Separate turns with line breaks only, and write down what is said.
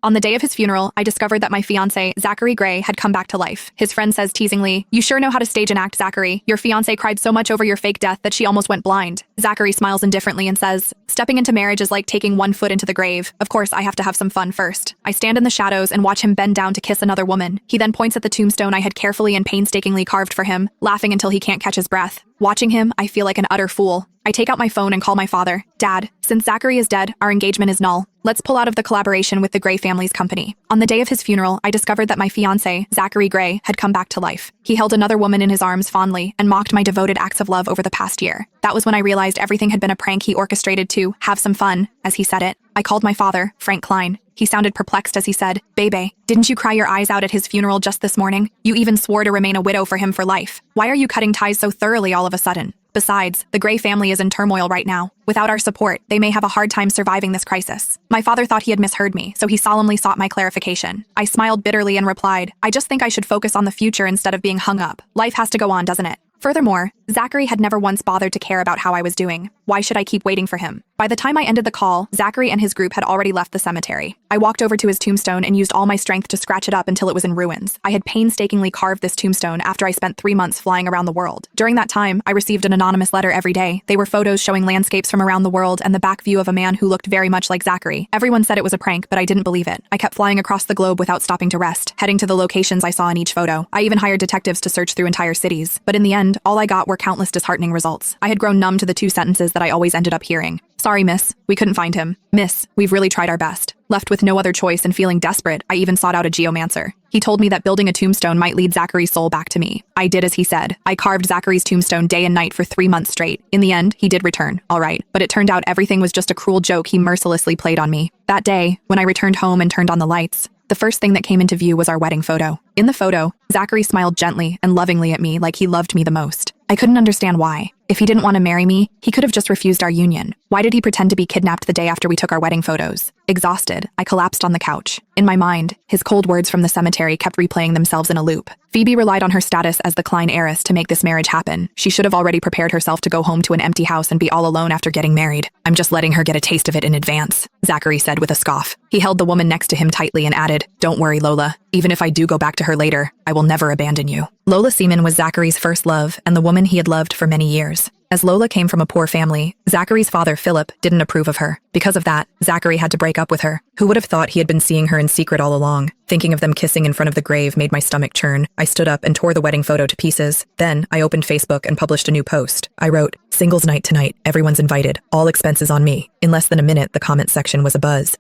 On the day of his funeral, I discovered that my fiance, Zachary Gray, had come back to life. His friend says teasingly, "You sure know how to stage an act, Zachary. Your fiance cried so much over your fake death that she almost went blind." Zachary smiles indifferently and says, "Stepping into marriage is like taking one foot into the grave. Of course, I have to have some fun first." I stand in the shadows and watch him bend down to kiss another woman. He then points at the tombstone I had carefully and painstakingly carved for him, laughing until he can't catch his breath. Watching him, I feel like an utter fool. I take out my phone and call my father. "Dad, since Zachary is dead, our engagement is null. Let's pull out of the collaboration with the Gray family's company." On the day of his funeral, I discovered that my fiance, Zachary Gray, had come back to life. He held another woman in his arms fondly and mocked my devoted acts of love over the past year. That was when I realized everything had been a prank he orchestrated to have some fun, as he said it. I called my father, Frank Klein. He sounded perplexed as he said, "Bebe, didn't you cry your eyes out at his funeral just this morning? You even swore to remain a widow for him for life. Why are you cutting ties so thoroughly all of a sudden? Besides, the Gray family is in turmoil right now. Without our support, they may have a hard time surviving this crisis." My father thought he had misheard me, so he solemnly sought my clarification. I smiled bitterly and replied, "I just think I should focus on the future instead of being hung up. Life has to go on, doesn't it?" Furthermore, Zachary had never once bothered to care about how I was doing. Why should I keep waiting for him? By the time I ended the call, Zachary and his group had already left the cemetery. I walked over to his tombstone and used all my strength to scratch it up until it was in ruins. I had painstakingly carved this tombstone after I spent 3 months flying around the world. During that time, I received an anonymous letter every day. They were photos showing landscapes from around the world and the back view of a man who looked very much like Zachary. Everyone said it was a prank, but I didn't believe it. I kept flying across the globe without stopping to rest, heading to the locations I saw in each photo. I even hired detectives to search through entire cities. But in the end, all I got were countless disheartening results. I had grown numb to the 2 sentences that I always ended up hearing. "Sorry, miss. We couldn't find him. Miss, we've really tried our best." Left with no other choice and feeling desperate, I even sought out a geomancer. He told me that building a tombstone might lead Zachary's soul back to me. I did as he said. I carved Zachary's tombstone day and night for 3 months straight. In the end, he did return, all right. But it turned out everything was just a cruel joke he mercilessly played on me. That day, when I returned home and turned on the lights, the first thing that came into view was our wedding photo. In the photo, Zachary smiled gently and lovingly at me like he loved me the most. I couldn't understand why. If he didn't want to marry me, he could have just refused our union. Why did he pretend to be kidnapped the day after we took our wedding photos? Exhausted, I collapsed on the couch. In my mind, his cold words from the cemetery kept replaying themselves in a loop. Phoebe relied on her status as the Klein heiress to make this marriage happen. She should have already prepared herself to go home to an empty house and be all alone after getting married. "I'm just letting her get a taste of it in advance," Zachary said with a scoff. He held the woman next to him tightly and added, "Don't worry, Lola. Even if I do go back to her later, I will never abandon you." Lola Seaman was Zachary's first love and the woman he had loved for many years. As Lola came from a poor family, Zachary's father, Philip, didn't approve of her. Because of that, Zachary had to break up with her. Who would have thought he had been seeing her in secret all along? Thinking of them kissing in front of the grave made my stomach churn. I stood up and tore the wedding photo to pieces. Then, I opened Facebook and published a new post. I wrote, "Singles night tonight. Everyone's invited. All expenses on me." In less than a minute, the comment section was abuzz.